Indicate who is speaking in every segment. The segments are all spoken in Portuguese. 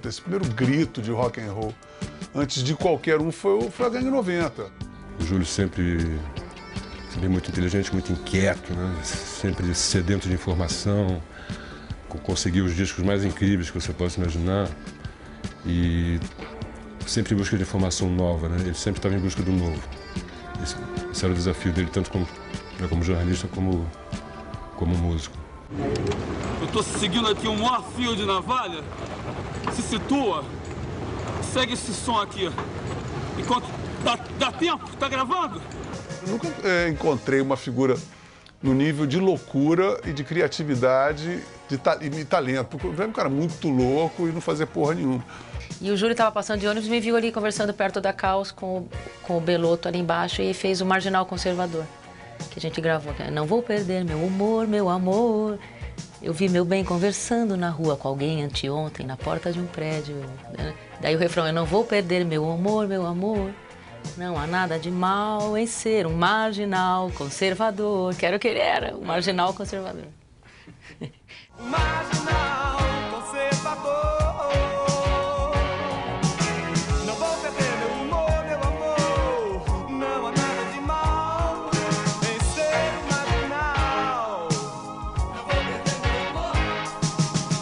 Speaker 1: acontecer, o primeiro grito de rock and roll, antes de qualquer um, foi a Gangue 90.
Speaker 2: O Júlio sempre muito inteligente, muito inquieto, né? Sempre sedento de informação, conseguiu os discos mais incríveis que você possa imaginar e sempre em busca de informação nova, né? Ele sempre estava em busca do novo. Esse era o desafio dele, tanto como jornalista como músico.
Speaker 3: Eu tô seguindo aqui um maior fio de navalha. Se situa. Segue esse som aqui. Enquanto dá tempo? Tá gravando?
Speaker 1: Eu nunca encontrei uma figura no nível de loucura e de criatividade e talento. Porque eu um cara muito louco e não fazia porra nenhuma.
Speaker 4: E o Júlio estava passando de ônibus e me viu ali conversando perto da Caos com o Belotto ali embaixo e fez o Marginal Conservador, que a gente gravou. Não vou perder meu humor, meu amor. Eu vi meu bem conversando na rua com alguém anteontem, na porta de um prédio. Daí o refrão, eu não vou perder meu humor, meu amor. Não há nada de mal em ser um marginal conservador. Que era o que ele era, um marginal conservador.
Speaker 5: Marginal conservador. Não vou perder meu humor, meu amor. Não há nada de mal em ser um marginal. Não vou perder meu humor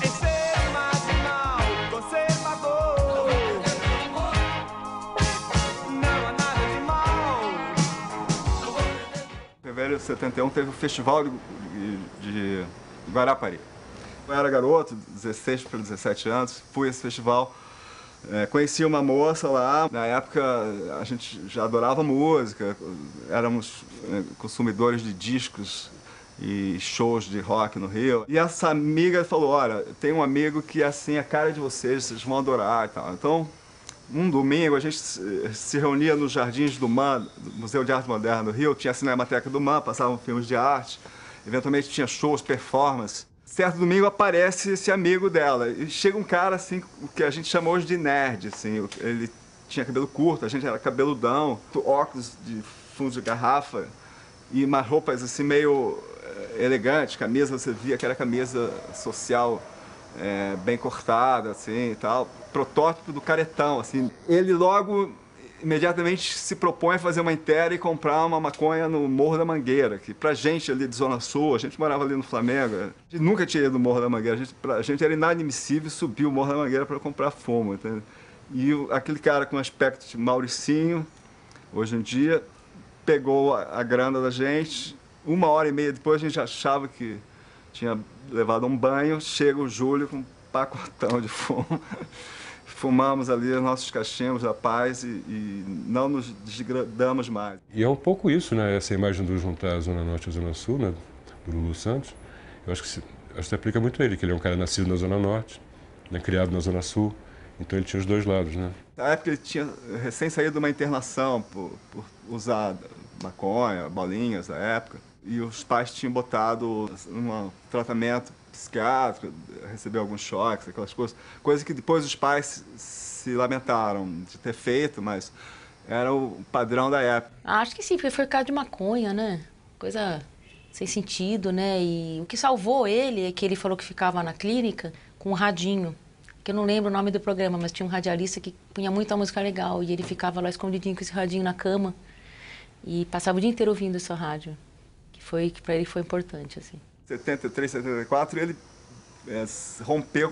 Speaker 5: em ser um marginal conservador. Não vou perder meu humor. Não há nada de mal. Não vou perder.
Speaker 6: Em fevereiro de 71 teve o Festival de Guarapari. Eu era garoto, 16 para 17 anos, fui a esse festival, conheci uma moça lá. Na época a gente já adorava música, éramos consumidores de discos e shows de rock no Rio. E essa amiga falou, olha, tem um amigo que assim, a cara de vocês vão adorar e tal. Então, um domingo a gente se reunia nos jardins do MAM, do Museu de Arte Moderna do Rio, tinha a Cinemateca do MAM, passavam filmes de arte, eventualmente tinha shows, performance. Certo domingo aparece esse amigo dela e chega um cara assim, o que a gente chama hoje de nerd, assim, ele tinha cabelo curto, a gente era cabeludão, óculos de fundo de garrafa e umas roupas assim meio elegantes, camisa, você via que era camisa social bem cortada, assim e tal, protótipo do caretão, assim. Ele logo imediatamente se propõe a fazer uma inteira e comprar uma maconha no Morro da Mangueira, que pra gente ali de Zona Sul, a gente morava ali no Flamengo, a gente nunca tinha ido no Morro da Mangueira, a gente era inadmissível subir o Morro da Mangueira para comprar fumo, entendeu? E aquele cara com aspecto de Mauricinho, hoje em dia, pegou a grana da gente, 1h30 depois a gente achava que tinha levado um banho, chega o Júlio com um pacotão de fumo. Fumamos ali os nossos cachimbos da paz e não nos desgradamos mais.
Speaker 2: E é um pouco isso, né? Essa imagem do juntar a Zona Norte e a Zona Sul, né? Do Lulu Santos. Eu acho que se aplica muito a ele, que ele é um cara nascido na Zona Norte, né? Criado na Zona Sul. Então ele tinha os dois lados, né?
Speaker 6: Na época ele tinha recém saído de uma internação por usar maconha, bolinhas na época. E os pais tinham botado um tratamento psiquiátrico, recebeu alguns choques, aquelas coisas. Coisas que depois os pais se lamentaram de ter feito, mas era o padrão da época.
Speaker 4: Acho que sim, porque foi caso de maconha, né? Coisa sem sentido, né? E o que salvou ele é que ele falou que ficava na clínica com um radinho. Que eu não lembro o nome do programa, mas tinha um radialista que punha muita música legal. E ele ficava lá escondidinho com esse radinho na cama. E passava o dia inteiro ouvindo essa rádio. Que para ele foi importante, assim.
Speaker 6: 73, 74, ele rompeu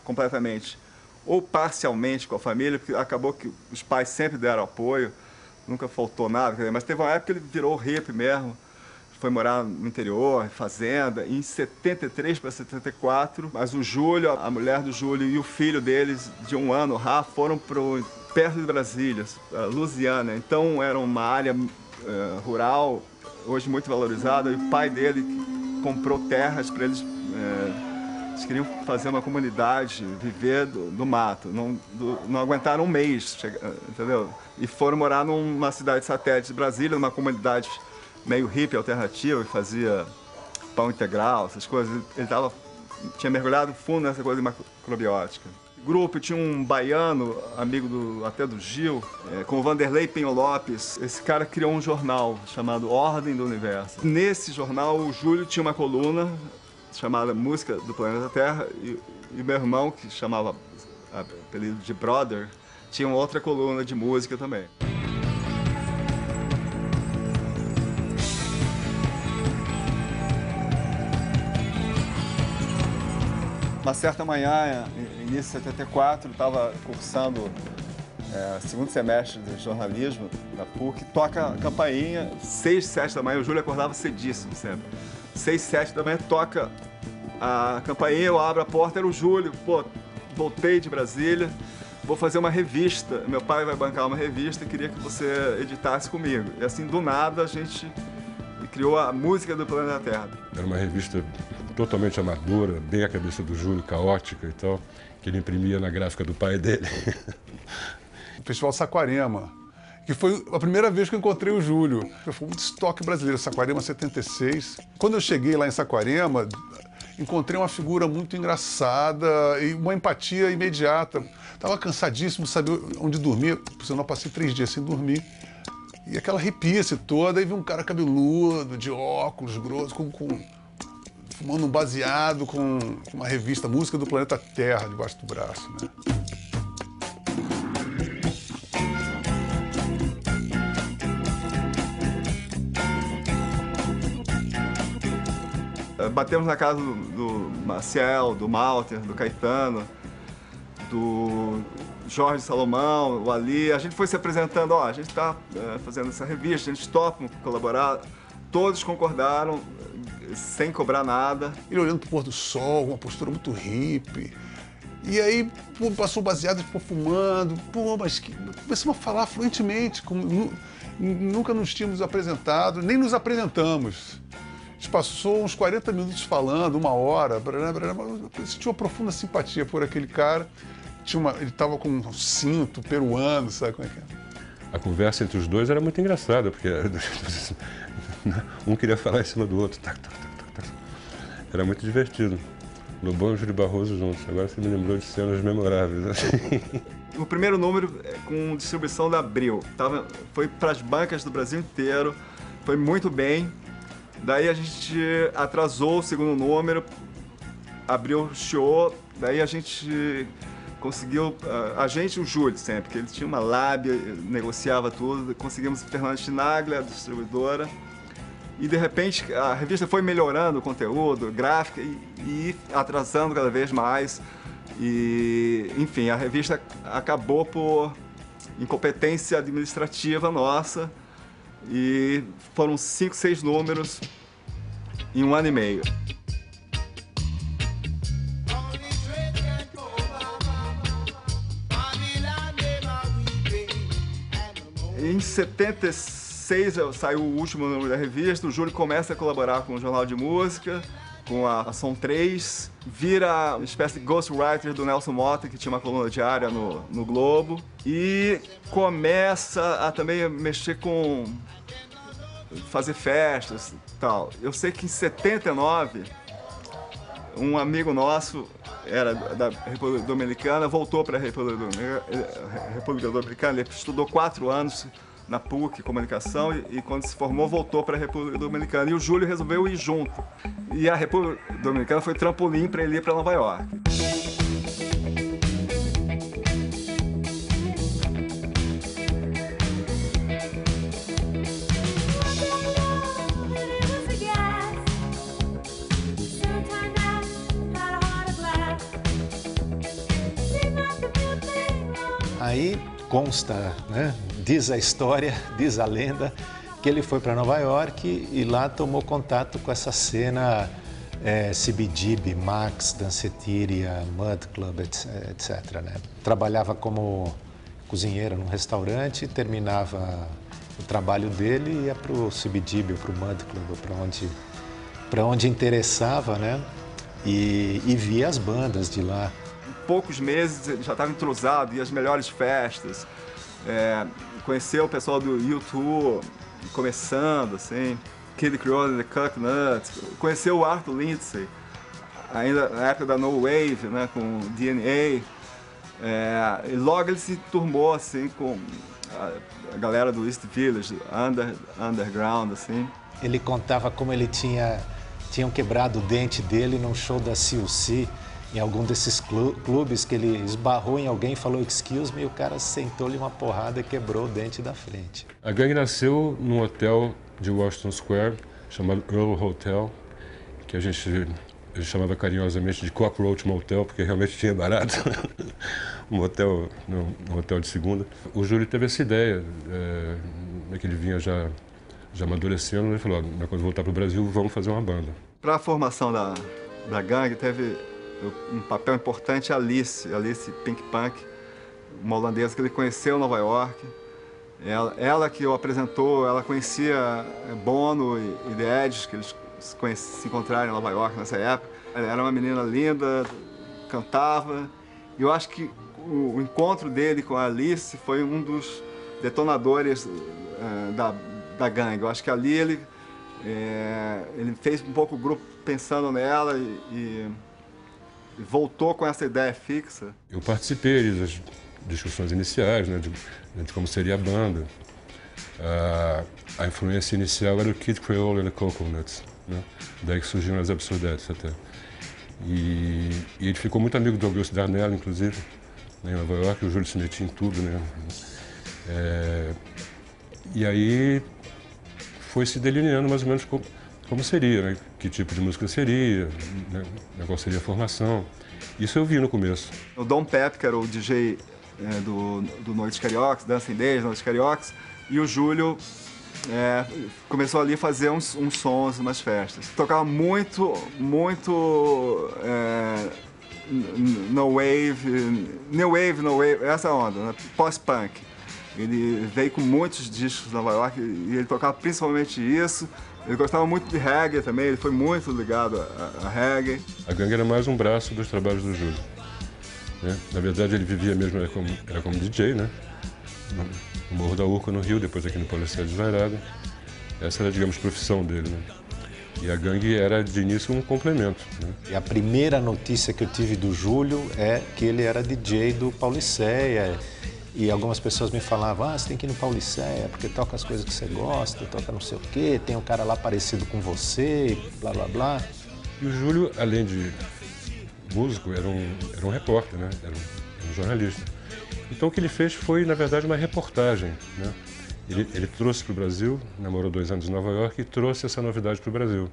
Speaker 6: completamente, ou parcialmente com a família, porque acabou que os pais sempre deram apoio, nunca faltou nada, mas teve uma época que ele virou hippie mesmo, foi morar no interior, fazenda, em 73 para 74, mas o Júlio, a mulher do Júlio e o filho deles, de 1 ano, o Rafa, foram perto de Brasília, Lusiana, então era uma área rural, hoje muito valorizada, e o pai dele comprou terras para eles, eles queriam fazer uma comunidade, viver do mato, não aguentaram um mês, entendeu? E foram morar numa cidade satélite de Brasília, numa comunidade meio hippie, alternativa, que fazia pão integral, essas coisas. Ele tinha mergulhado fundo nessa coisa de macrobiótica. Grupo, tinha um baiano, amigo até do Gil, com o Vanderlei Penho Lopes. Esse cara criou um jornal chamado Ordem do Universo. Nesse jornal, o Júlio tinha uma coluna chamada Música do Planeta Terra e meu irmão, que chamava apelido de Brother, tinha outra coluna de música também. Uma certa manhã, início de 74, estava cursando segundo semestre de jornalismo na PUC, toca a campainha, 6, 7 da manhã, o Júlio acordava cedíssimo sempre. 6, 7 da manhã toca a campainha, eu abro a porta, era o Júlio, pô, voltei de Brasília, vou fazer uma revista, meu pai vai bancar uma revista e queria que você editasse comigo. E assim, do nada, a gente criou a música do Planeta Terra.
Speaker 2: Era uma revista totalmente amadora, bem a cabeça do Júlio, caótica e tal, que ele imprimia na gráfica do pai dele.
Speaker 1: O Festival Saquarema, que foi a primeira vez que eu encontrei o Júlio. Foi um estoque brasileiro, Saquarema 76. Quando eu cheguei lá em Saquarema, encontrei uma figura muito engraçada e uma empatia imediata. Estava cansadíssimo, sabia onde dormir, por sinal passei 3 dias sem dormir. E aquela arrepia-se toda, aí vi um cara cabeludo, de óculos grossos, fumando um baseado com uma revista Música do Planeta Terra debaixo do braço, né?
Speaker 6: Batemos na casa do Maciel, do Malter, do Caetano, do Jorge Salomão, o Ali. A gente foi se apresentando, ó, a gente está fazendo essa revista, a gente topa colaborar. Todos concordaram, sem cobrar nada.
Speaker 1: Ele olhando pro pôr do sol, uma postura muito hippie. E aí, pô, passou baseado, ficou fumando. Pô, mas começamos a falar fluentemente, como nunca nos tínhamos apresentado, nem nos apresentamos. A gente passou uns 40 minutos falando, 1 hora. Eu senti uma profunda simpatia por aquele cara. Ele estava com um cinto peruano, sabe como é que é?
Speaker 2: A conversa entre os dois era muito engraçada, porque um queria falar em cima do outro. Era muito divertido. Lobão e Júlio Barroso juntos. Agora você me lembrou de cenas memoráveis.
Speaker 6: O primeiro número com distribuição da Abril. Foi para as bancas do Brasil inteiro, foi muito bem. Daí a gente atrasou o segundo número, Abril chiou, daí a gente conseguiu, o Júlio sempre, que ele tinha uma lábia, negociava tudo, conseguimos Fernanda Chinaglia, a distribuidora, e de repente a revista foi melhorando o conteúdo, gráfica e atrasando cada vez mais, e enfim, a revista acabou por incompetência administrativa nossa, e foram 5, 6 números em 1 ano e meio. Em 76 saiu o último número da revista, o Júlio começa a colaborar com o Jornal de Música, com a Som 3, vira uma espécie de ghostwriter do Nelson Motta, que tinha uma coluna diária no Globo, e começa a também mexer com fazer festas e tal. Eu sei que em 79, um amigo nosso, era da República Dominicana, voltou para a República Dominicana, ele estudou 4 anos na PUC, comunicação, e quando se formou, voltou para a República Dominicana. E o Júlio resolveu ir junto. E a República Dominicana foi trampolim para ele ir para Nova York.
Speaker 7: Aí consta, né? Diz a história, diz a lenda, que ele foi para Nova York e lá tomou contato com essa cena CBGB, Max, Danceteria, Mud Club, etc. Né? Trabalhava como cozinheiro num restaurante, terminava o trabalho dele e ia para o CBGB, para o Mud Club, para onde interessava, né? E via as bandas de lá.
Speaker 6: Em poucos meses ele já estava entrosado, ia às melhores festas. Conheceu o pessoal do U2, começando, assim, Kid Creole and the Coconuts, conheceu o Arthur Lindsay, ainda na época da No Wave, né, com DNA, e logo ele se turmou, assim, com a galera do East Village, underground, assim.
Speaker 7: Ele contava como ele tinham quebrado o dente dele num show da CUC, em algum desses clubes que ele esbarrou em alguém, falou excuse me, e o cara sentou-lhe uma porrada e quebrou o dente da frente.
Speaker 2: A gangue nasceu num hotel de Washington Square, chamado Earl Hotel, que a gente chamava carinhosamente de Cockroach Motel, porque realmente tinha barato. um hotel de segunda. O Júlio teve essa ideia, que ele vinha já amadurecendo, ele falou, quando voltar para o Brasil, vamos fazer uma banda.
Speaker 6: Para a formação da gangue, teve um papel importante a Alice Pink Punk, uma holandesa que ele conheceu em Nova York. Ela que o apresentou, ela conhecia Bono e The Edge, que eles se encontraram em Nova York nessa época. Ela era uma menina linda, cantava. E eu acho que o encontro dele com a Alice foi um dos detonadores da gangue. Eu acho que ali ele fez um pouco o grupo pensando nela e voltou com essa ideia fixa.
Speaker 2: Eu participei das discussões iniciais, né, de como seria a banda. A influência inicial era o Kid Creole e the Coconuts, né? Daí que surgiram as Absurdettes até. E ele ficou muito amigo do Augusto Darnell, inclusive, né, em Nova York, o Júlio se metia em tudo, né? E aí foi se delineando mais ou menos como seria, né? Que tipo de música seria, né? Qual seria a formação. Isso eu vi no começo.
Speaker 6: O Dom Pepe, que era o DJ do Noites Cariocas, Dancing Days, Noites Cariocas, e o Júlio começou ali a fazer uns sons, umas festas. Tocava muito no wave, essa onda, né? Pós-punk. Ele veio com muitos discos de Nova York e ele tocava principalmente isso. Ele gostava muito de reggae também, ele foi muito ligado a reggae.
Speaker 2: A gangue era mais um braço dos trabalhos do Júlio, né? Na verdade, ele vivia mesmo, era como DJ, né? No Morro da Urca, no Rio, depois aqui no Paulicéia de Desvairada. Essa era, digamos, a profissão dele, né? E a gangue era, de início, um complemento, né?
Speaker 7: E a primeira notícia que eu tive do Júlio é que ele era DJ do Paulicéia. E algumas pessoas me falavam, você tem que ir no Paulicéia, porque toca as coisas que você gosta, toca não sei o quê, tem um cara lá parecido com você, blá, blá, blá.
Speaker 2: E o Júlio, além de músico, era um repórter, né? Era um jornalista. Então o que ele fez foi, na verdade, uma reportagem, né? Ele trouxe para o Brasil, namorou 2 anos em Nova York e trouxe essa novidade para o Brasil.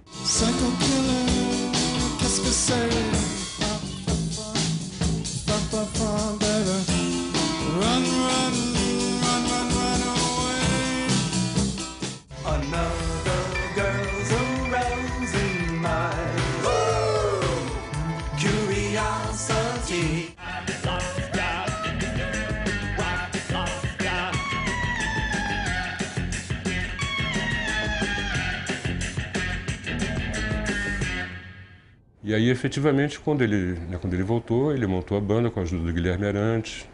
Speaker 2: E aí, efetivamente, quando ele voltou, ele montou a banda com a ajuda do Guilherme Arantes,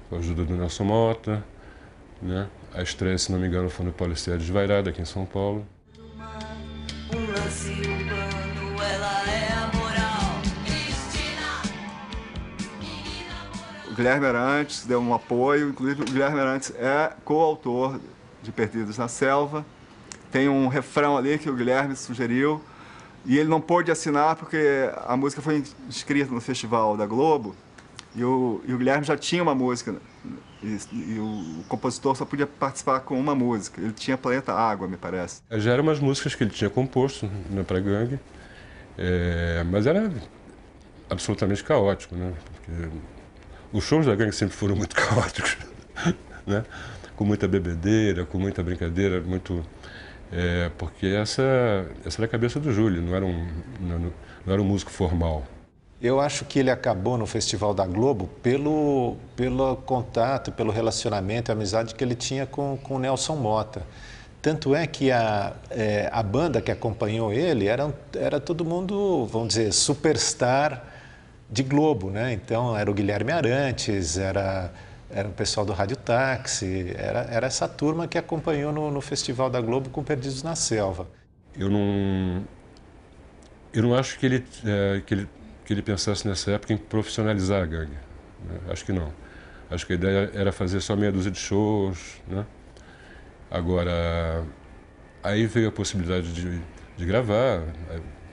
Speaker 2: com a ajuda do Nelson Mota, né? A estreia, se não me engano, foi no Paulicéia de Desvairada, aqui em São Paulo.
Speaker 5: Um lance urbano, ela é a moral. Cristina!
Speaker 6: O Guilherme Arantes deu um apoio, inclusive o Guilherme Arantes é coautor de Perdidos na Selva. Tem um refrão ali que o Guilherme sugeriu. E ele não pôde assinar porque a música foi inscrita no Festival da Globo e o Guilherme já tinha uma música e o compositor só podia participar com uma música. Ele tinha Planeta Água, me parece.
Speaker 2: Já eram umas músicas que ele tinha composto, né, para a gangue, mas era absolutamente caótico, né? Porque os shows da gangue sempre foram muito caóticos, né? Com muita bebedeira, com muita brincadeira, muito... porque essa era a cabeça do Júlio, não era um músico formal.
Speaker 7: Eu acho que ele acabou no Festival da Globo pelo contato, pelo relacionamento e amizade que ele tinha com o Nelson Mota. Tanto é que a banda que acompanhou ele era todo mundo, vamos dizer, superstar de Globo, né? Então era o Guilherme Arantes, era o pessoal do Rádio Táxi, era essa turma que acompanhou no Festival da Globo com Perdidos na Selva.
Speaker 2: Eu não acho que ele pensasse nessa época em profissionalizar a gangue, né? Acho que não. Acho que a ideia era fazer só meia dúzia de shows, né? Agora, aí veio a possibilidade de gravar,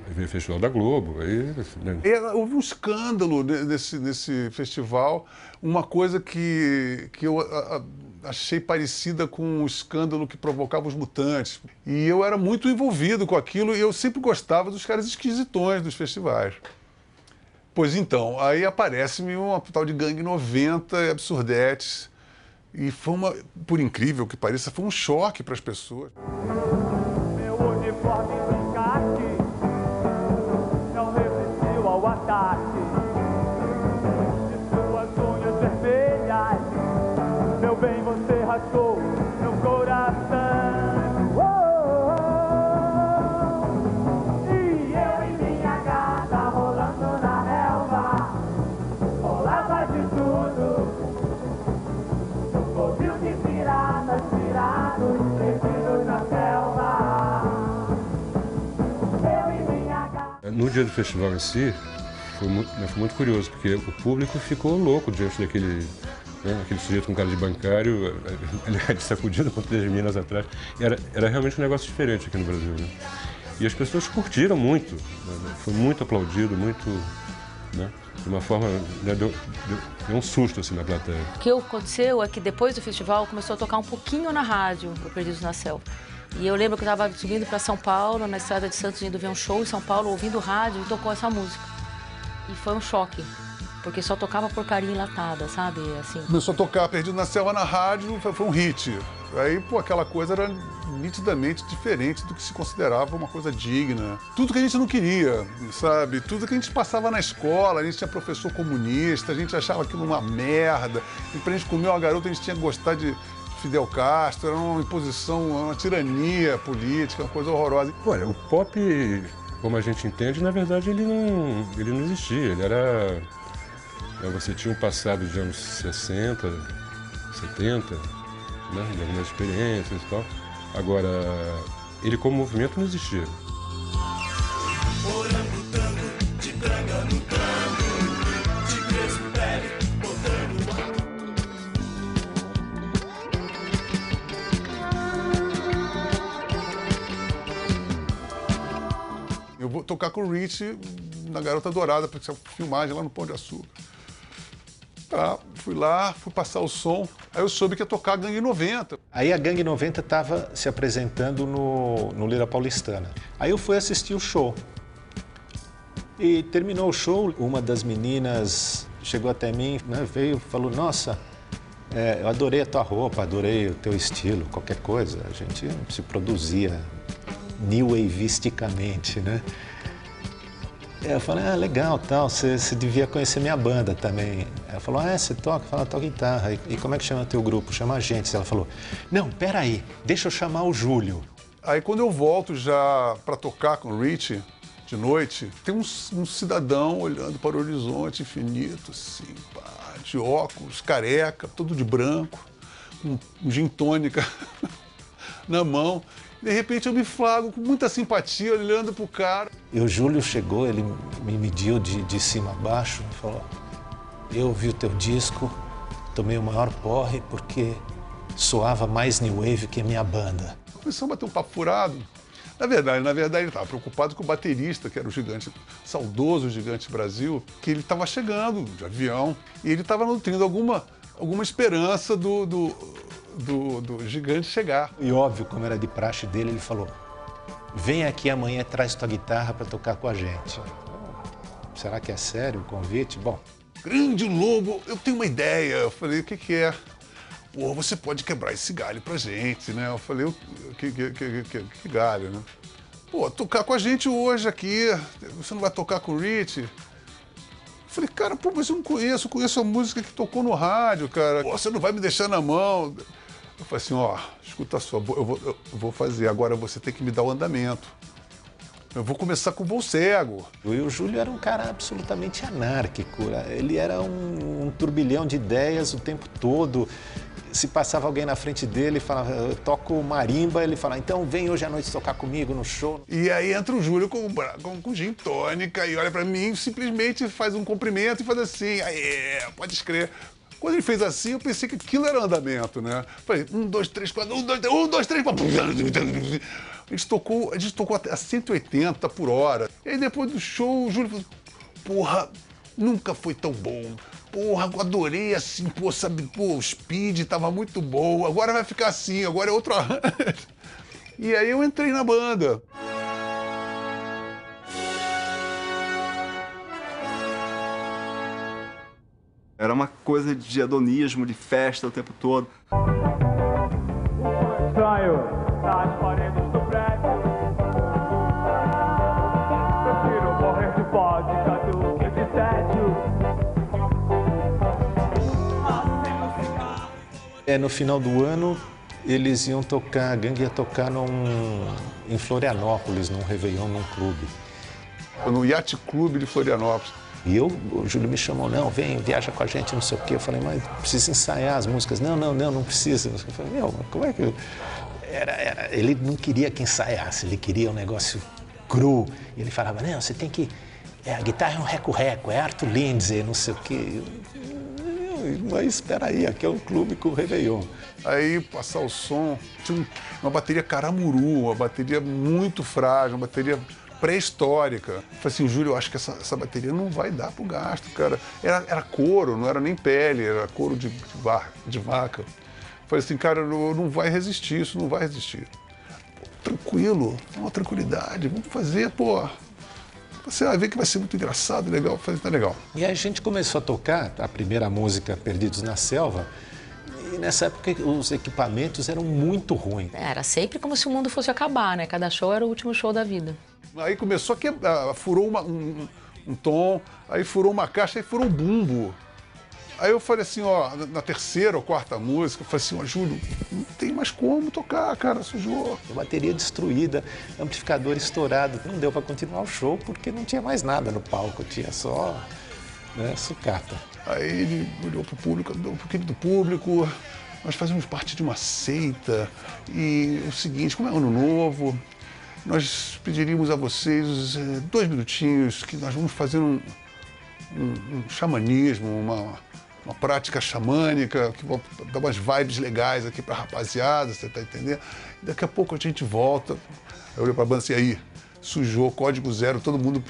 Speaker 2: Aí veio o Festival da Globo, aí... Né?
Speaker 1: Houve um escândalo nesse festival, uma coisa que eu achei parecida com o escândalo que provocava os Mutantes. E eu era muito envolvido com aquilo e eu sempre gostava dos caras esquisitões dos festivais. Pois então, aí aparece-me uma tal de Gangue 90, Absurdetes, e foi por incrível que pareça, foi um choque para as pessoas.
Speaker 5: Meu uniforme de caqui não resistiu ao ataque de suas unhas vermelhas. Meu bem, você rasgou no coração. E eu e minha gata rolando na relva, rolava de tudo. Ouviu de piratas tirados, perdidos na selva. Eu e minha gata.
Speaker 2: No dia do festival em si, foi muito curioso, porque o público ficou louco diante daquele... Aquele sujeito com cara de bancário, ele sacudido com 3 minas atrás. Era realmente um negócio diferente aqui no Brasil, né? E as pessoas curtiram muito, né? Foi muito aplaudido, muito... Né? De uma forma... Né? Deu um susto assim na plateia.
Speaker 4: O que aconteceu é que depois do festival começou a tocar um pouquinho na rádio, o Perdidos na Selva. E eu lembro que eu estava subindo para São Paulo, na estrada de Santos, indo ver um show em São Paulo, ouvindo rádio, e tocou essa música. E foi um choque. Porque só tocava porcaria enlatada, sabe? Assim.
Speaker 1: Começou a tocar Perdido na Selva na rádio, foi um hit. Aí, pô, aquela coisa era nitidamente diferente do que se considerava uma coisa digna. Tudo que a gente não queria, sabe? Tudo que a gente passava na escola, a gente tinha professor comunista, a gente achava aquilo uma merda. E pra gente comer uma garota, a gente tinha que gostar de Fidel Castro, era uma imposição, uma tirania política, uma coisa horrorosa.
Speaker 2: Olha, o pop, como a gente entende, na verdade ele não existia. Ele era... Você tinha um passado de anos 60, 70, né, de algumas experiências e tal. Agora, ele como movimento não existia.
Speaker 1: Eu vou tocar com o Rich na Garota Dourada, porque é filmagem lá no Pão de Açúcar. Tá, fui lá, fui passar o som, aí eu soube que ia tocar a Gangue 90.
Speaker 7: Aí a Gangue 90 estava se apresentando no Lira Paulistana. Aí eu fui assistir o show. E terminou o show, uma das meninas chegou até mim, né, veio e falou, nossa, eu adorei a tua roupa, adorei o teu estilo, qualquer coisa. A gente se produzia new waveisticamente, né? Eu falei, legal, tal, você devia conhecer minha banda também. Ela falou, você toca? Eu falei, toco guitarra. E como é que chama o teu grupo? Chama Agentes. Ela falou, não, peraí, deixa eu chamar o Júlio.
Speaker 1: Aí quando eu volto já para tocar com o Rich, de noite, tem um cidadão olhando para o horizonte infinito, assim, pá, de óculos, careca, todo de branco, com um gin tônica na mão. De repente eu me flago com muita simpatia, olhando pro cara.
Speaker 7: E o Júlio chegou, ele me mediu de cima a baixo e falou, eu ouvi o teu disco, tomei o maior porre porque soava mais new wave que a minha banda.
Speaker 1: Começamos a bater um papo furado. Na verdade, ele estava preocupado com o baterista, que era o gigante, saudoso Gigante Brasil, que ele estava chegando de avião e ele estava nutrindo alguma esperança do Gigante chegar.
Speaker 7: E óbvio, como era de praxe dele, ele falou, vem aqui amanhã, traz tua guitarra para tocar com a gente. Será que é sério o convite? Bom.
Speaker 1: Grande Lobo, eu tenho uma ideia. Eu falei, o que é? Pô, você pode quebrar esse galho pra gente, né? Eu falei, que galho, né? Pô, tocar com a gente hoje aqui, você não vai tocar com o Rich? Eu falei, cara, pô, mas eu não conheço a música que tocou no rádio, cara. Pô, você não vai me deixar na mão. Eu falei assim, escuta só, eu vou fazer, agora você tem que me dar o andamento. Eu vou começar com o voo cego.
Speaker 7: E o Júlio era um cara absolutamente anárquico, ele era um turbilhão de ideias o tempo todo. Se passava alguém na frente dele e falava, eu toco marimba, ele falava, então vem hoje à noite tocar comigo no show.
Speaker 1: E aí entra o Júlio com gin tônica e olha pra mim, simplesmente faz um cumprimento e faz assim, pode escrever. Quando ele fez assim, eu pensei que aquilo era andamento, né? Falei, 1, 2, 3, 4, 1, 2, 3, 1, 2, 3, 4. A gente tocou a 180 por hora. E aí depois do show, o Júlio falou, porra, nunca foi tão bom. Porra, eu adorei assim, pô, sabe, pô, o speed tava muito bom, agora vai ficar assim, agora é outro arranjo. E aí eu entrei na banda.
Speaker 6: Era uma coisa de hedonismo, de festa o tempo todo.
Speaker 5: Estranho nas paredes do prédio. Prefiro morrer de vodka do que de tédio.
Speaker 7: No final do ano, eles iam tocar, a gangue ia tocar em Florianópolis, num Réveillon, num clube.
Speaker 1: No Yacht Clube de Florianópolis.
Speaker 7: E o Júlio me chamou, não, vem, viaja com a gente, não sei o quê. Eu falei, mas precisa ensaiar as músicas. Não precisa. Eu falei, meu, como é que... Ele não queria que ensaiasse, ele queria um negócio cru. E ele falava, não, você tem que... a guitarra é um reco-reco, é Arthur Lindsay, não sei o quê. Mas espera aí, aqui é um clube com o Réveillon.
Speaker 1: Aí, passar o som, tinha uma bateria caramuru, uma bateria muito frágil, uma bateria pré-histórica. Eu falei assim, Júlio, eu acho que essa bateria não vai dar pro gasto, cara. Era couro, não era nem pele, era couro de vaca. Eu falei assim, cara, não vai resistir, isso não vai resistir. Pô, tranquilo, uma tranquilidade, vamos fazer, pô. Você vai ver que vai ser muito engraçado, legal, fazer tá legal.
Speaker 7: E aí a gente começou a tocar a primeira música, Perdidos na Selva, e nessa época os equipamentos eram muito ruins.
Speaker 4: Era sempre como se o mundo fosse acabar, né? Cada show era o último show da vida.
Speaker 1: Aí começou a quebrar, furou um tom, aí furou uma caixa, aí furou um bumbo. Aí eu falei assim, ó, na terceira ou quarta música, eu falei assim, ó, Júlio, não tem mais como tocar, cara, sujou.
Speaker 7: A bateria destruída, amplificador estourado, não deu para continuar o show porque não tinha mais nada no palco, tinha só, né, sucata.
Speaker 1: Aí ele olhou pro público, pro querido público, nós fazemos parte de uma seita e o seguinte, como é ano novo, nós pediríamos a vocês 2 minutinhos que nós vamos fazer um xamanismo, uma prática xamânica, que vai dar umas vibes legais aqui pra rapaziada, você tá entendendo? Daqui a pouco a gente volta. Eu olhei pra banda assim, aí, sujou, código 0, todo mundo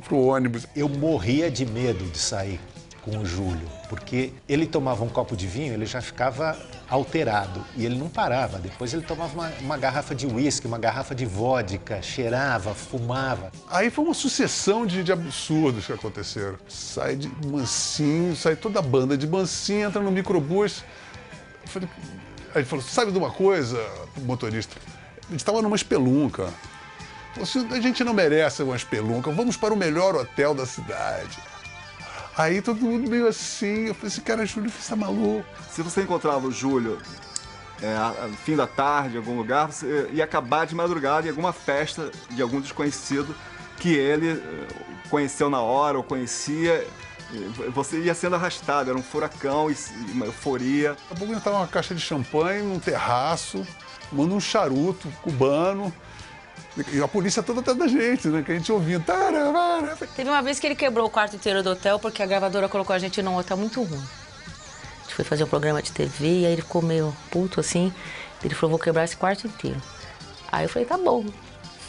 Speaker 1: pro ônibus.
Speaker 7: Eu morria de medo de sair com o Júlio, porque ele tomava um copo de vinho, ele já ficava alterado e ele não parava. Depois ele tomava uma garrafa de uísque, uma garrafa de vodka, cheirava, fumava.
Speaker 1: Aí foi uma sucessão de absurdos que aconteceram. Sai de mansinho, sai toda a banda de mansinho, entra no microbus. Aí ele falou, sabe de uma coisa, motorista? A gente estava numa espelunca. Falou assim, a gente não merece uma espelunca, vamos para o melhor hotel da cidade. Aí todo mundo meio assim, eu falei assim, cara, Júlio, você tá maluco?
Speaker 6: Se você encontrava o Júlio fim da tarde, em algum lugar, você ia acabar de madrugada em alguma festa de algum desconhecido que ele conheceu na hora ou conhecia. Você ia sendo arrastado, era um furacão e uma euforia.
Speaker 1: Daqui a pouco eu tava numa caixa de champanhe, num terraço, tomando um charuto cubano. E a polícia toda atrás da gente, né? Que a gente ouvia.
Speaker 4: Teve uma vez que ele quebrou o quarto inteiro do hotel porque a gravadora colocou a gente num hotel muito ruim. A gente foi fazer um programa de TV e aí ele ficou meio puto assim. Ele falou, vou quebrar esse quarto inteiro. Aí eu falei, tá bom.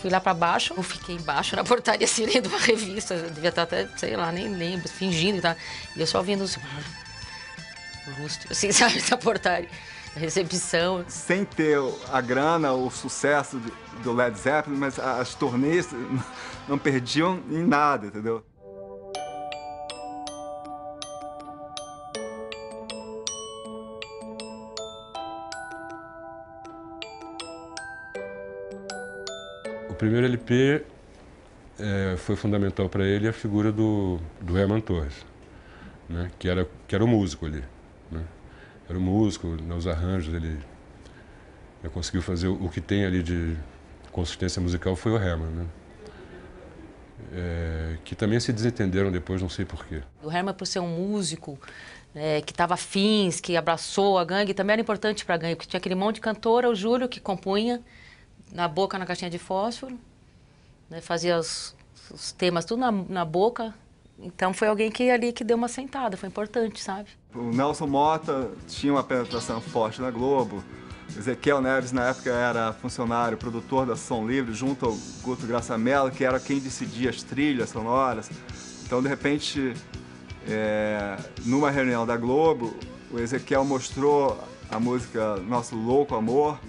Speaker 4: Fui lá pra baixo, eu fiquei embaixo na portaria assim, lendo uma revista. Eu devia estar até, sei lá, nem lembro, fingindo e tal. E eu só ouvindo assim, assim, sabe, essa portaria. A recepção.
Speaker 6: Sem ter a grana, o sucesso do Led Zeppelin, mas as turnês não perdiam em nada, entendeu?
Speaker 2: O primeiro LP foi fundamental para ele a figura do Herman Torres, né? que era o músico ali. Né? Era o músico, nos arranjos ele conseguiu fazer o que tem ali de consistência musical foi o Herman, né? Que também se desentenderam depois, não sei porquê.
Speaker 4: O Herman, por ser um músico que estava afins, que abraçou a gangue, também era importante para a gangue, porque tinha aquele monte de cantora, o Júlio, que compunha na boca, na caixinha de fósforo, né? Fazia os temas tudo na boca, Então foi alguém que ali que deu uma sentada, foi importante, sabe?
Speaker 6: O Nelson Motta tinha uma penetração forte na Globo. Ezequiel Neves, na época, era funcionário, produtor da Som Livre, junto ao Guto Graça Mello, que era quem decidia as trilhas sonoras. Então, de repente, numa reunião da Globo, o Ezequiel mostrou a música Nosso Louco Amor.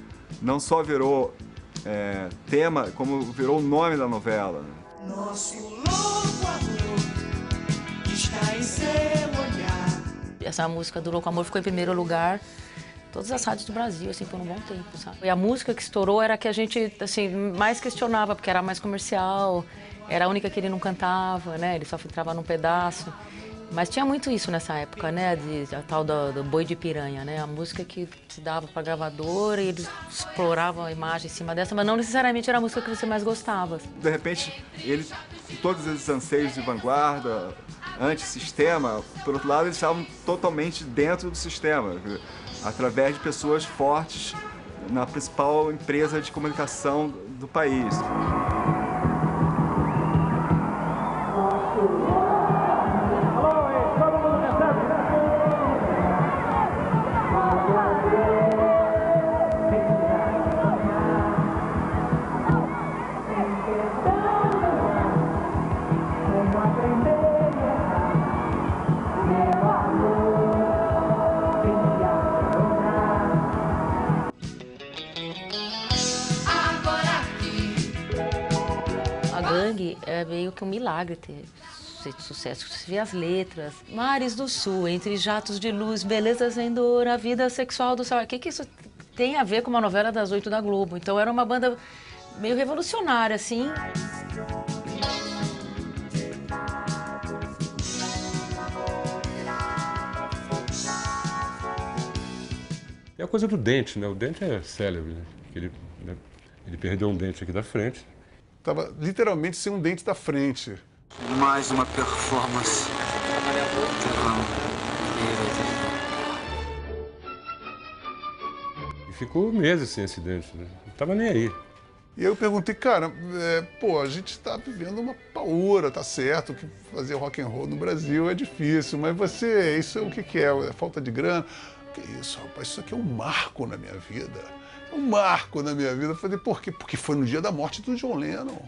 Speaker 6: Não só virou tema, como virou o nome da novela.
Speaker 5: Nosso louco amor está em seu olhar.
Speaker 4: Essa música do Louco Amor ficou em primeiro lugar todas as rádios do Brasil, assim, por um bom tempo, sabe? E a música que estourou era a que a gente, assim, mais questionava, porque era mais comercial, era a única que ele não cantava, né? Ele só entrava num pedaço. Mas tinha muito isso nessa época, né? A tal do boi de piranha, né? A música que se dava para gravadora e eles exploravam a imagem em cima dessa, mas não necessariamente era a música que você mais gostava.
Speaker 6: De repente, ele, com todos esses anseios de vanguarda, antissistema, por outro lado, eles estavam totalmente dentro do sistema, através de pessoas fortes na principal empresa de comunicação do país.
Speaker 4: É meio que um milagre ter feito sucesso. Você vê as letras. Mares do Sul, entre jatos de luz, beleza sem dor, a vida sexual do céu. O que isso tem a ver com uma novela das 8 da Globo? Então era uma banda meio revolucionária, assim.
Speaker 2: É a coisa do dente, né? O dente é célebre, né? Ele perdeu um dente aqui da frente.
Speaker 1: Tava literalmente sem um dente da frente.
Speaker 8: Mais uma performance.
Speaker 2: E ficou meses sem esse dente, né? Não tava nem aí.
Speaker 1: E eu perguntei, cara, a gente está vivendo uma paura, tá certo que fazer rock and roll no Brasil é difícil, mas você, isso é o que é? É falta de grana? Que isso, rapaz, isso aqui é um marco na minha vida. Um marco na minha vida. Eu falei, por quê? Porque foi no dia da morte do John Lennon.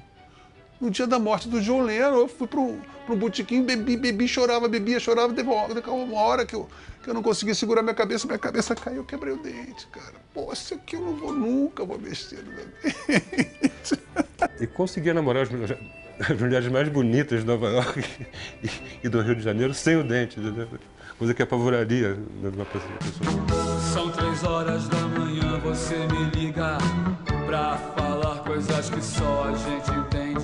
Speaker 1: No dia da morte do John Lennon, eu fui pro botequim, bebi, chorava, bebia, chorava. Teve uma hora que eu não consegui segurar minha cabeça caiu, eu quebrei o dente, cara. Pô, isso aqui eu nunca vou mexer no meu dente.
Speaker 2: E conseguia namorar as mulheres mais bonitas de Nova York e do Rio de Janeiro sem o dente, entendeu? Coisa que apavoraria uma pessoa.
Speaker 3: São 3 horas da manhã, você me liga pra falar coisas que só a gente entende.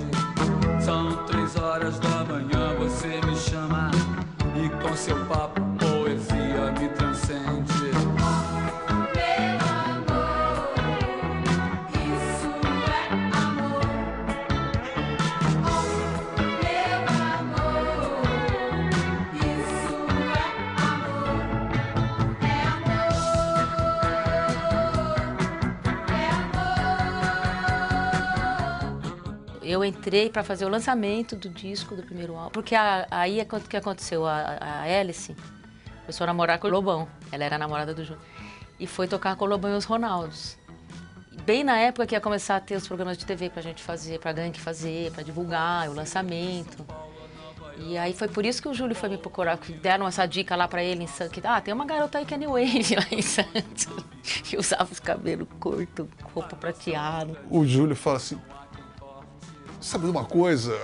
Speaker 3: São 3 horas da manhã, você me chama e com seu papo poesia me transcende.
Speaker 4: Eu entrei para fazer o lançamento do disco do primeiro álbum, porque aí é o que aconteceu, a Hélice começou a namorar com o Lobão, ela era a namorada do Júnior, e foi tocar com o Lobão e os Ronaldos. Bem na época que ia começar a ter os programas de TV pra gente fazer, pra Gangue fazer, pra divulgar o lançamento. E aí foi por isso que o Júlio foi me procurar, que deram essa dica lá pra ele em Santos, que tem uma garota aí que é New Wave lá em Santos, que usava os cabelos curtos, roupa prateada.
Speaker 1: O Júlio fala assim, sabe de uma coisa?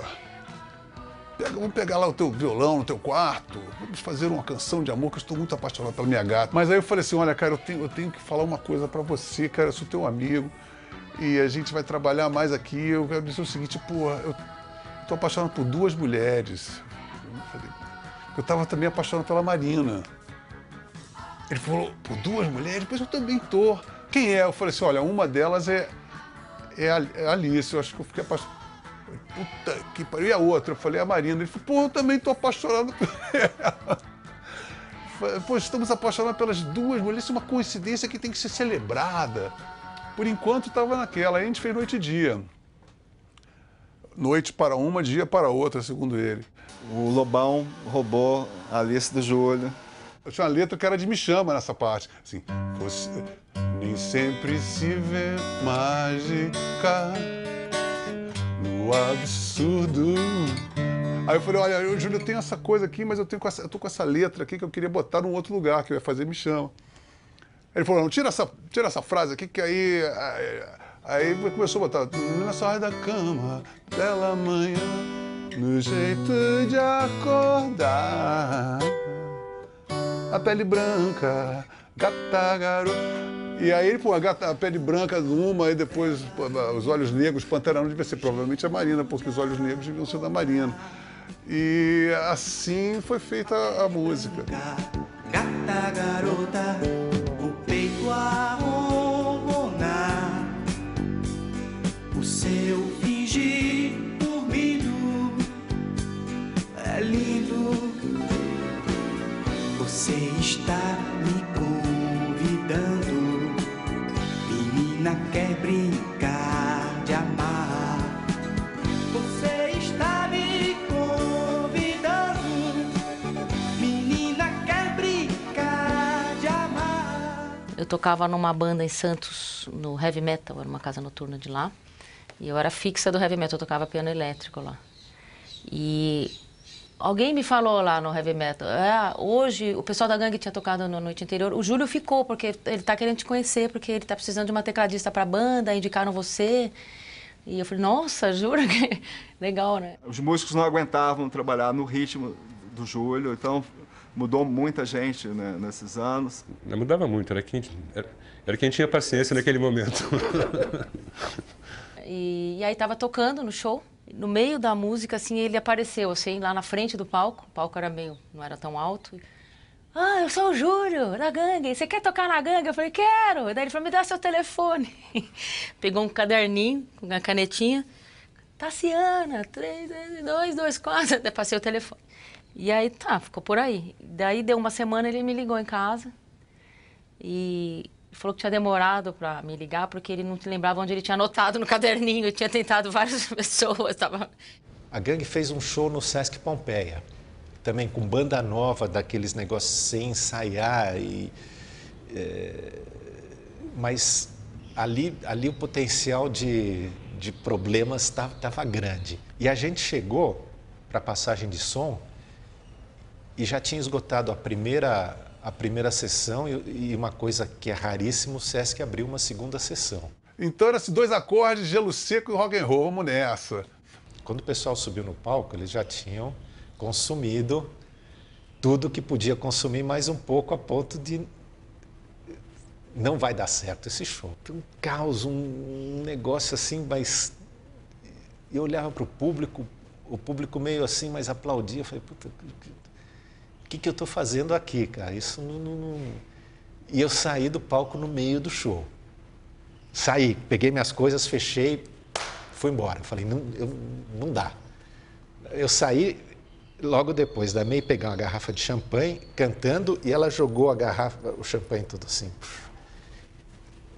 Speaker 1: Vamos pegar lá o teu violão no teu quarto, vamos fazer uma canção de amor, que eu estou muito apaixonado pela minha gata. Mas aí eu falei assim, olha, cara, eu tenho que falar uma coisa pra você, cara, eu sou teu amigo e a gente vai trabalhar mais aqui. Eu quero dizer o seguinte, eu tô apaixonado por 2 mulheres. Eu tava também apaixonado pela Marina. Ele falou, por 2 mulheres? Pois eu também tô. Quem é? Eu falei assim, olha, uma delas é a Alice, eu acho que eu fiquei apaixonado. Puta que pariu. E a outra? Eu falei, a Marina. Ele falou, eu também tô apaixonado por ela. Pô, estamos apaixonados pelas 2 mulheres, isso é uma coincidência que tem que ser celebrada. Por enquanto estava naquela, aí a gente fez noite e dia. noite para uma, dia para outra, segundo ele.
Speaker 6: O Lobão roubou a Alice do Júlio.
Speaker 1: Eu tinha uma letra que era de Me Chama nessa parte. Assim, você nem sempre se vê mágica no absurdo. Aí eu falei, olha, Júlio, eu tenho essa coisa aqui, mas eu tô com essa letra aqui que eu queria botar num outro lugar, que eu ia fazer Me Chama. Ele falou, não, tira essa frase aqui, que aí começou a botar, não sai da cama, bela manhã, no jeito de acordar. A pele branca, gata garota. E aí, pô, a pele branca numa, e depois pô, os olhos negros, Pantera não devia ser provavelmente a Marina, porque os olhos negros deviam ser da Marina. E assim foi feita a música.
Speaker 5: Gata garota, o peito a ronronar, o seu fingir dormindo é lindo. Você está me convidando, menina quer brincar de amar. Você está me convidando, menina quer brincar de amar.
Speaker 4: Eu tocava numa banda em Santos, no Heavy Metal, era uma casa noturna de lá. E eu era fixa do Heavy Metal, eu tocava piano elétrico lá. E alguém me falou lá no Heavy Metal, hoje o pessoal da gangue tinha tocado na noite anterior, o Júlio ficou, porque ele tá querendo te conhecer, porque ele tá precisando de uma tecladista pra banda, indicaram você. E eu falei, nossa, jura? Legal, né?
Speaker 6: Os músicos não aguentavam trabalhar no ritmo do Júlio, então mudou muita gente, né, nesses anos.
Speaker 2: Não mudava muito, era quem tinha paciência naquele momento.
Speaker 4: E aí tava tocando no show. No meio da música, assim, ele apareceu, assim, lá na frente do palco. O palco era não era tão alto. Ah, eu sou o Júlio, da gangue. Você quer tocar na gangue? Eu falei, quero. Daí ele falou, me dá seu telefone. Pegou um caderninho, com uma canetinha. Tassiana, 3224. Daí passei o telefone. E aí, tá, ficou por aí. Daí deu uma semana, ele me ligou em casa. E falou que tinha demorado para me ligar, porque ele não se lembrava onde ele tinha anotado no caderninho. Eu tinha tentado várias pessoas. Tava...
Speaker 7: A gangue fez um show no Sesc Pompeia, também com banda nova, daqueles negócios sem ensaiar. Mas ali o potencial de problemas estava grande. E a gente chegou para a passagem de som e já tinha esgotado a primeira sessão e uma coisa que é raríssimo, o Sesc abriu uma segunda sessão.
Speaker 1: Então era 2 acordes, gelo seco e rock and roll, vamos nessa.
Speaker 7: Quando o pessoal subiu no palco, eles já tinham consumido tudo que podia consumir, mais um pouco, a ponto de não vai dar certo esse show. Um caos, um negócio assim, mas eu olhava para o público meio assim, mas aplaudia, eu falei, puta, o que eu estou fazendo aqui, cara? Isso não... E eu saí do palco no meio do show. Saí, peguei minhas coisas, fechei, fui embora. Falei, não dá. Eu saí, logo depois da May pegar uma garrafa de champanhe, cantando, e ela jogou o champanhe tudo assim.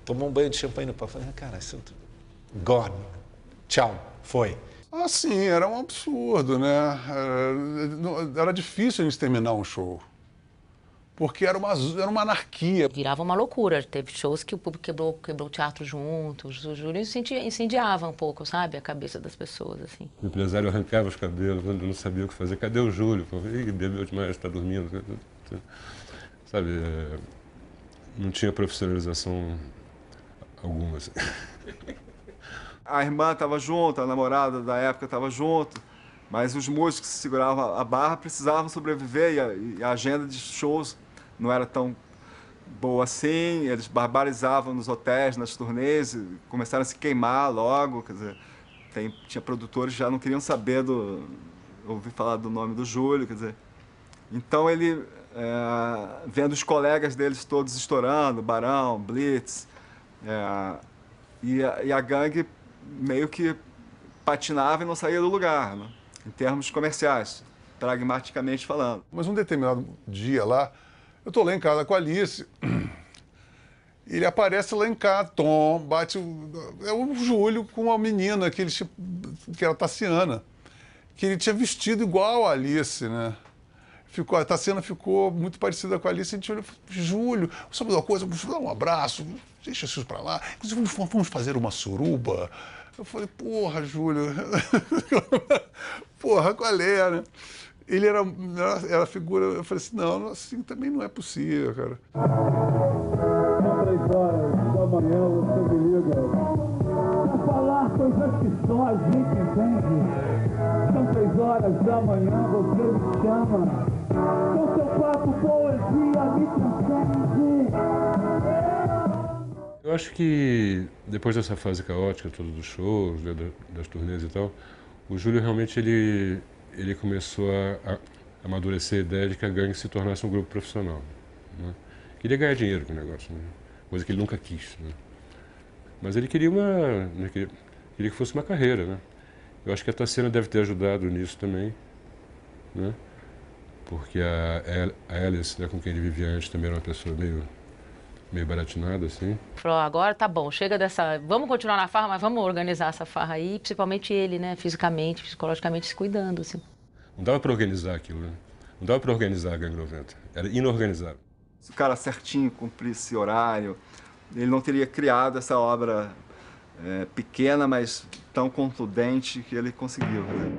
Speaker 7: Tomou um banho de champanhe no palco. Falei, cara, isso... Gone. Tchau. Foi.
Speaker 1: Ah, sim, era um absurdo, né? Era difícil a gente terminar um show. Porque era uma anarquia.
Speaker 4: Virava uma loucura. Teve shows que o público quebrou o teatro junto. O Júlio incendiava um pouco, sabe? A cabeça das pessoas, assim.
Speaker 2: O empresário arrancava os cabelos, eu não sabia o que fazer. Cadê o Júlio? Ih, bebeu demais, está dormindo. Sabe, não tinha profissionalização alguma, assim.
Speaker 6: A irmã estava junto, a namorada da época estava junto, mas os músicos que seguravam a barra precisavam sobreviver e a agenda de shows não era tão boa assim. Eles barbarizavam nos hotéis, nas turnês, e começaram a se queimar logo. Quer dizer, tinha produtores que já não queriam saber ouvir falar do nome do Júlio, quer dizer. Então ele, vendo os colegas deles todos estourando, Barão, Blitz, e a gangue meio que patinava e não saía do lugar, né? Em termos comerciais, pragmaticamente falando.
Speaker 1: Mas um determinado dia lá, eu estou lá em casa com a Alice, ele aparece lá em casa, bate é o Júlio com uma menina que eles que era a Tassiana, que ele tinha vestido igual a Alice, né? A Tassiana ficou muito parecida com a Alice, a gente olhou e falou, Júlio, sabe uma coisa, vamos dar um abraço, deixa isso para lá, vamos fazer uma suruba. Eu falei, porra, Júlio, porra, qual é, né? Ele era a figura, eu falei assim, não, assim também não é possível, cara.
Speaker 3: São 3 horas da manhã, você me liga pra falar coisas que só a gente entende. São 3 horas da manhã, você me chama. Com seu papo, poesia, me consegue.
Speaker 2: Eu acho que depois dessa fase caótica, toda dos shows, das turnês e tal, o Júlio realmente ele começou a amadurecer a ideia de que a gangue se tornasse um grupo profissional, né? Queria ganhar dinheiro com o negócio, né? Coisa que ele nunca quis, né? Mas ele queria queria que fosse uma carreira, né? Eu acho que a Tassiana deve ter ajudado nisso também, né? Porque a Alice, né, com quem ele vivia antes, também era uma pessoa meio baratinada, assim.
Speaker 4: Falou, agora tá bom, chega dessa... Vamos continuar na farra, mas vamos organizar essa farra aí, principalmente ele, né, fisicamente, psicologicamente se cuidando, assim.
Speaker 2: Não dava para organizar aquilo, né? Não dava para organizar a Gangue 90. Era inorganizável.
Speaker 6: Se o cara certinho cumprisse horário, ele não teria criado essa obra pequena, mas tão contundente que ele conseguiu, né?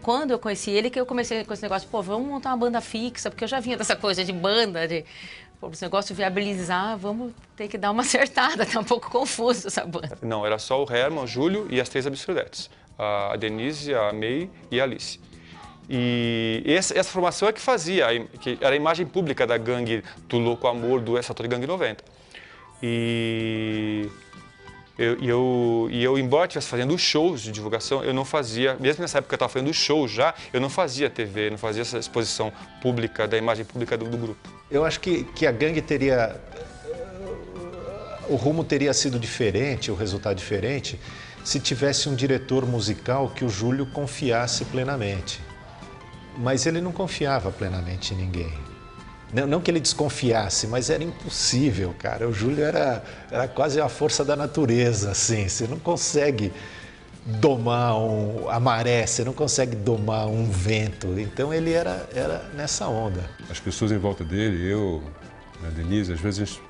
Speaker 4: Quando eu conheci ele, que eu comecei com esse negócio, pô, vamos montar uma banda fixa, porque eu já vinha dessa coisa de banda, pô, esse negócio de viabilizar, vamos ter que dar uma acertada, tá um pouco confuso essa banda.
Speaker 9: Não, era só o Herman, o Júlio e as 3 Absurdettes, a Denise, a May e a Alice. E essa formação é que fazia, que era a imagem pública da gangue do Louco Amor, do essa toda Gangue 90. E eu, embora estivesse fazendo shows de divulgação, eu não fazia, mesmo nessa época que eu estava fazendo shows já, eu não fazia TV, não fazia essa exposição pública, da imagem pública do grupo.
Speaker 7: Eu acho que a gangue teria... O rumo teria sido diferente, o resultado diferente, se tivesse um diretor musical que o Júlio confiasse plenamente. Mas ele não confiava plenamente em ninguém. Não que ele desconfiasse, mas era impossível, cara. O Júlio era quase a força da natureza, assim. Você não consegue domar a maré, você não consegue domar um vento. Então ele era nessa onda.
Speaker 2: As pessoas em volta dele, eu, a Denise, às vezes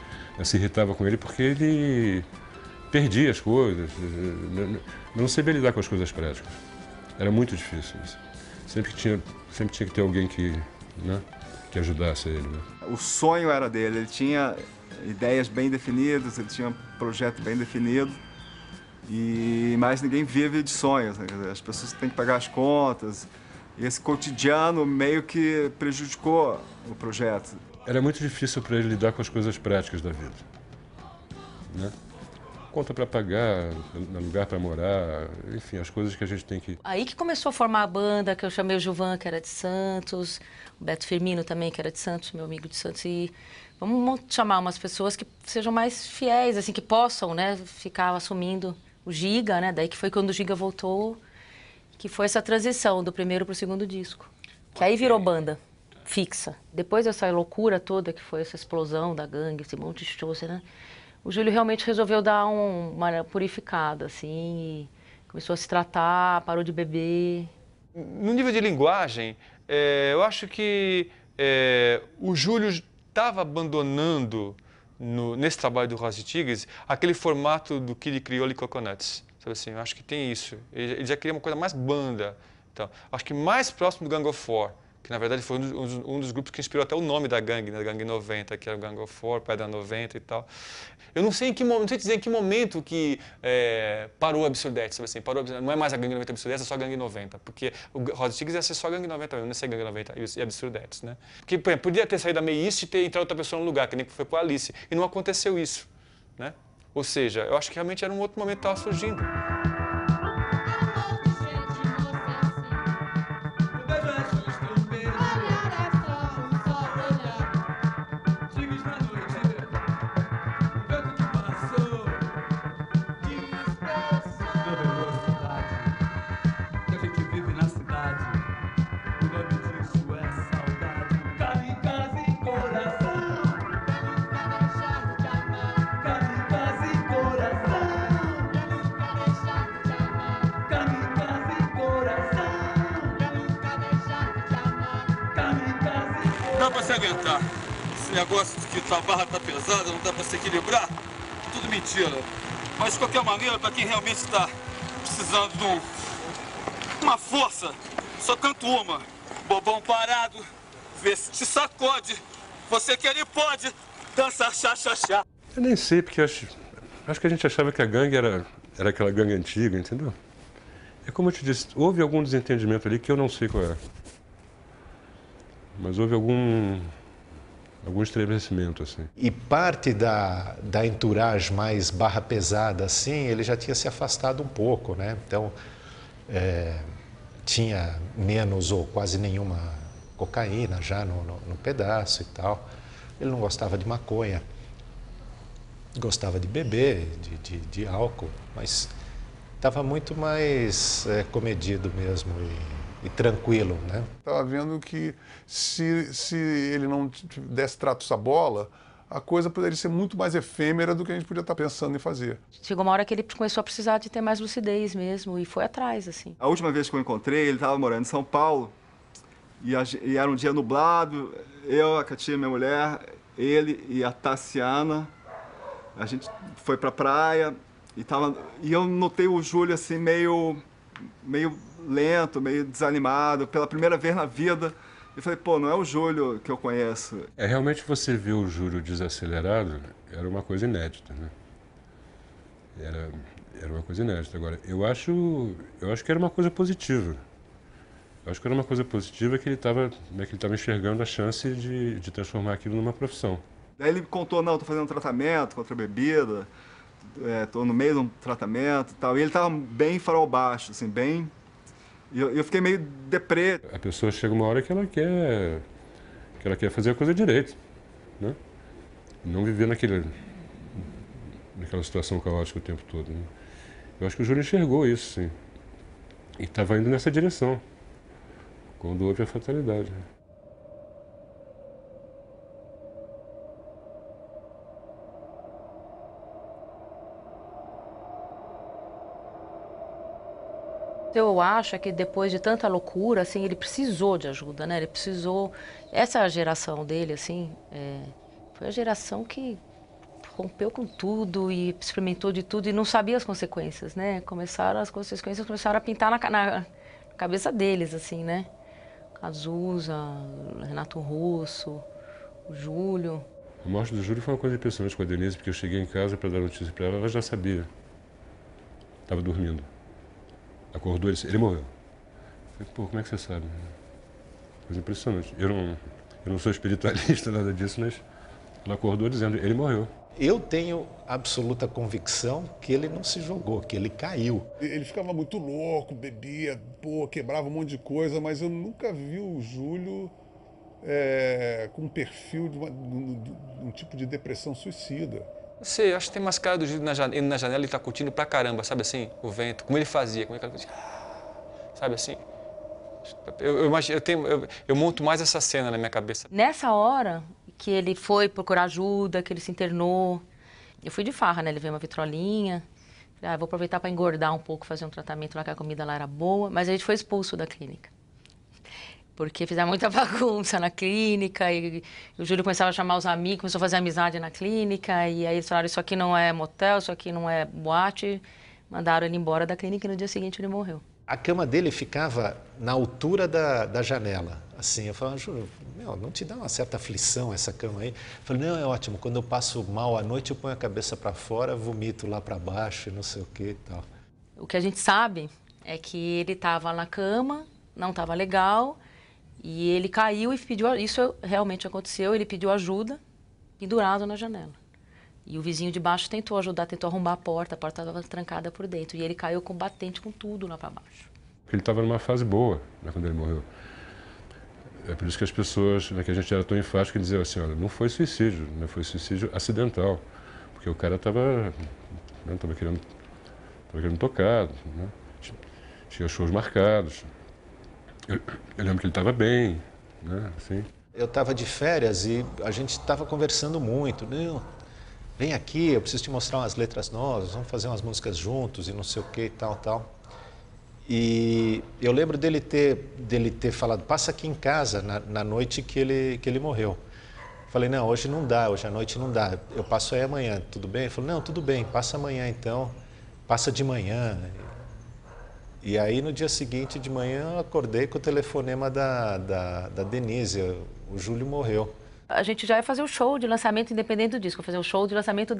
Speaker 2: se irritava com ele porque ele perdia as coisas, não sabia lidar com as coisas práticas. Era muito difícil isso. Sempre tinha que ter alguém que ajudasse ele, né?
Speaker 6: O sonho era dele, ele tinha ideias bem definidas, ele tinha um projeto bem definido, mas ninguém vive de sonhos, né? As pessoas têm que pagar as contas, e esse cotidiano meio que prejudicou o projeto.
Speaker 2: Era muito difícil para ele lidar com as coisas práticas da vida, né? Conta para pagar, lugar para morar, enfim, as coisas que a gente tem que...
Speaker 4: Aí que começou a formar a banda, que eu chamei o Gilvan, que era de Santos, o Beto Firmino também, que era de Santos, meu amigo de Santos, e vamos chamar umas pessoas que sejam mais fiéis, assim, que possam, né, ficar assumindo o Giga, né, daí que foi quando o Giga voltou, que foi essa transição do primeiro para o segundo disco, que aí virou banda fixa. Depois dessa loucura toda, que foi essa explosão da gangue, esse monte de shows, né, o Júlio realmente resolveu dar uma purificada, assim, e começou a se tratar, parou de beber.
Speaker 9: No nível de linguagem, eu acho que o Júlio estava abandonando, nesse trabalho do Rosa e Tigres, aquele formato do Kid Creole e Coconuts. Sabe assim, eu acho que tem isso. Ele já queria uma coisa mais banda. Então, acho que mais próximo do Gang of Four, que na verdade foi um dos grupos que inspirou até o nome da gangue, né, da Gangue 90, que era o Gang of Four, Pedra 90 e tal. Eu não sei dizer em que momento que parou a Absurdettes, sabe assim, não é mais a Gangue 90 Absurdettes, é só a Gangue 90, porque o Rosa Tigres ia ser só a Gangue 90 mesmo, não ia ser Gangue 90 e Absurdettes, né? Porque, por exemplo, podia ter saído da Meist e ter entrado outra pessoa no lugar, que nem foi para a Alice, e não aconteceu isso, né? Ou seja, eu acho que realmente era um outro momento que estava surgindo.
Speaker 10: dá pra se aguentar. Esse negócio de que tua barra tá pesada, não dá pra se equilibrar, tudo mentira. Mas de qualquer maneira, pra quem realmente tá precisando de uma força, só canto uma. Bobão parado, vê se te sacode. Você que ele pode dançar chá-chá-chá.
Speaker 2: Eu nem sei, porque acho que a gente achava que a gangue era aquela gangue antiga, entendeu? É como eu te disse, houve algum desentendimento ali que eu não sei qual é. Mas houve algum estremecimento, assim.
Speaker 7: E parte da entourage mais barra pesada, assim, ele já tinha se afastado um pouco, né? Então, tinha menos ou quase nenhuma cocaína já no pedaço e tal. Ele não gostava de maconha, gostava de beber, de álcool, mas estava muito mais comedido mesmo e tranquilo, né?
Speaker 1: Estava vendo que se ele não desse tratos à bola, a coisa poderia ser muito mais efêmera do que a gente podia estar pensando em fazer.
Speaker 4: Chegou uma hora que ele começou a precisar de ter mais lucidez mesmo e foi atrás, assim.
Speaker 6: A última vez que eu encontrei, ele estava morando em São Paulo e era um dia nublado, eu, a Katia, minha mulher, ele e a Tassiana, a gente foi pra praia e eu notei o Júlio assim meio lento, meio desanimado, pela primeira vez na vida. Eu falei, pô, não é o Júlio que eu conheço.
Speaker 2: Realmente você ver o Júlio desacelerado era uma coisa inédita, né? Era uma coisa inédita. Agora, eu acho que era uma coisa positiva. Eu acho que era uma coisa positiva que ele estava enxergando a chance de transformar aquilo numa profissão.
Speaker 6: Daí ele me contou, não, estou fazendo um tratamento contra a bebida, estou no meio de um tratamento e tal. E ele estava bem farol baixo, assim, bem... E eu fiquei meio deprê.
Speaker 2: A pessoa chega uma hora que ela quer fazer a coisa direito, né? Não viver naquela situação caótica o tempo todo, né? Eu acho que o Júlio enxergou isso, sim. E estava indo nessa direção, quando houve a fatalidade.
Speaker 4: Eu acho que depois de tanta loucura, assim, ele precisou de ajuda, né? Ele precisou... Essa geração dele, assim, foi a geração que rompeu com tudo e experimentou de tudo e não sabia as consequências, né? As consequências começaram a pintar na cabeça deles, assim, né? Cazuza, Renato Russo, o Júlio.
Speaker 2: A morte do Júlio foi uma coisa impressionante com a Denise, porque eu cheguei em casa para dar notícia para ela já sabia. Estava dormindo. Acordou, ele morreu. Eu falei, pô, como é que você sabe? Coisa impressionante. Eu não sou espiritualista, nada disso, mas ela acordou dizendo, ele morreu.
Speaker 7: Eu tenho absoluta convicção que ele não se jogou, que ele caiu.
Speaker 1: Ele ficava muito louco, bebia, pô, quebrava um monte de coisa, mas eu nunca vi o Júlio com um perfil de um tipo de depressão suicida.
Speaker 9: Não sei, acho que tem umas caras do Júlio na janela, ele tá curtindo pra caramba, sabe assim? O vento, como ele fazia, como ele curtia, sabe assim? Eu monto mais essa cena na minha cabeça.
Speaker 4: Nessa hora que ele foi procurar ajuda, que ele se internou, eu fui de farra, né? Levei uma vitrolinha, falei, vou aproveitar para engordar um pouco, fazer um tratamento lá, que a comida lá era boa, mas a gente foi expulso da clínica. Porque fizeram muita bagunça na clínica e o Júlio começava a chamar os amigos, começou a fazer amizade na clínica e aí eles falaram, isso aqui não é motel, isso aqui não é boate, mandaram ele embora da clínica e no dia seguinte ele morreu.
Speaker 7: A cama dele ficava na altura da janela, assim, eu falava, Júlio, não te dá uma certa aflição essa cama aí? Eu falei, não, é ótimo, quando eu passo mal à noite eu ponho a cabeça para fora, vomito lá para baixo e não sei o que e tal.
Speaker 4: O que a gente sabe é que ele estava na cama, não estava legal, e ele caiu e pediu, isso realmente aconteceu, ele pediu ajuda, pendurado na janela. E o vizinho de baixo tentou ajudar, tentou arrombar a porta estava trancada por dentro. E ele caiu com batente, com tudo lá para baixo.
Speaker 2: Ele estava numa fase boa, né, quando ele morreu. É por isso que as pessoas, né, que a gente era tão enfático, diziam assim, olha, não foi suicídio, né, foi suicídio acidental. Porque o cara estava querendo tocar, né, tinha shows marcados. Eu lembro que ele estava bem, né, assim.
Speaker 7: Eu estava de férias e a gente estava conversando muito. Não, vem aqui, eu preciso te mostrar umas letras novas, vamos fazer umas músicas juntos e não sei o que e tal, tal. E eu lembro dele ter falado, passa aqui em casa na noite que ele morreu. Falei, não, hoje não dá, hoje à noite não dá, eu passo aí amanhã, tudo bem? Ele falou, não, tudo bem, passa amanhã então, passa de manhã. E aí no dia seguinte de manhã eu acordei com o telefonema da Denise, o Júlio morreu.
Speaker 4: A gente já ia fazer o show de lançamento independente do disco, fazer o show de lançamento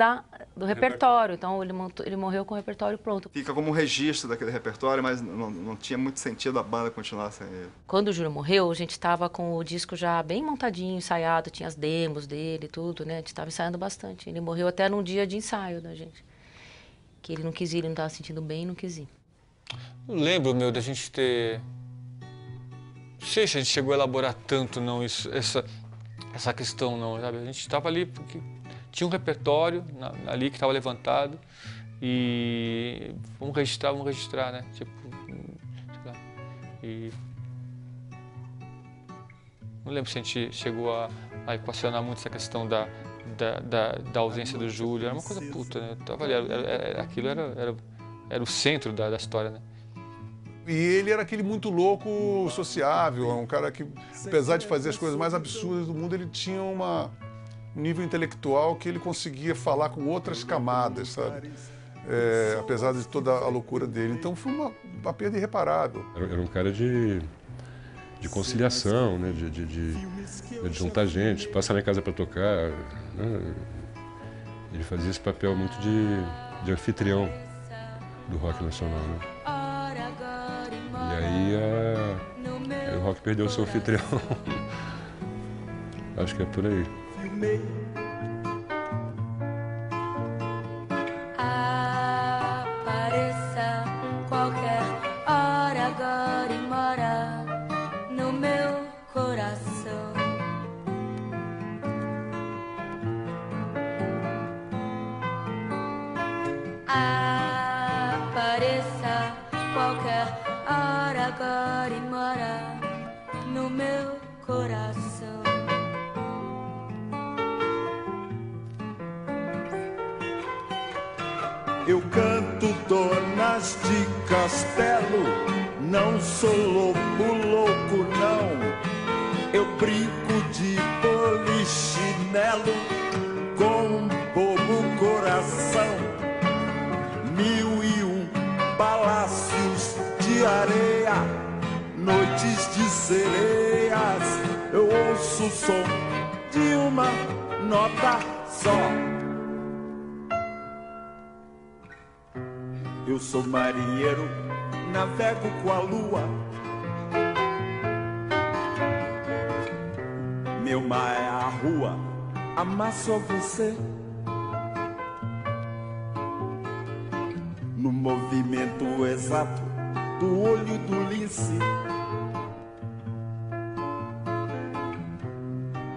Speaker 4: do repertório. Então ele morreu com o repertório pronto.
Speaker 6: Fica como um registro daquele repertório, mas não tinha muito sentido a banda continuar sem ele.
Speaker 4: Quando o Júlio morreu, a gente estava com o disco já bem montadinho, ensaiado, tinha as demos dele e tudo, né? A gente estava ensaiando bastante. Ele morreu até num dia de ensaio da gente. Que ele não quis ir, ele não estava se sentindo bem e não quis ir.
Speaker 9: Não lembro, meu, da gente ter... Não sei se a gente chegou a elaborar tanto, não, essa questão, não, sabe? A gente estava ali porque tinha um repertório ali que estava levantado e vamos registrar, né? Tipo, sei lá. E não lembro se a gente chegou a equacionar muito essa questão da ausência do Júlio. Era uma coisa puta, né? Tava ali, aquilo era o centro da história, né?
Speaker 1: E ele era aquele muito louco, sociável, um cara que, apesar de fazer as coisas mais absurdas do mundo, ele tinha um nível intelectual que ele conseguia falar com outras camadas, sabe? Apesar de toda a loucura dele. Então foi uma perda irreparável.
Speaker 2: Era um cara de conciliação, né? de juntar gente, passar na casa para tocar. Né? Ele fazia esse papel muito de anfitrião do rock nacional, né? E aí o rock perdeu o seu anfitrião. Acho que é por aí.
Speaker 11: Apareça qualquer hora agora e mora no meu coração. Apareça qualquer hora agora e mora no meu coração.
Speaker 5: Eu canto donas de castelo, não sou lobo louco não. Eu brinco de polichinelo com um bobo coração. 1001 palácios de areia, noites de sereias, eu ouço o som de uma nota só. Eu sou marinheiro, navego com a lua. Meu mar é a rua, amasso a você. No movimento exato do olho do lince,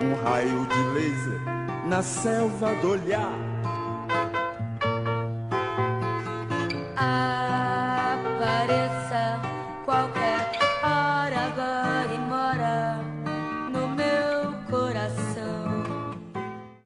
Speaker 5: um raio de laser na selva do olhar.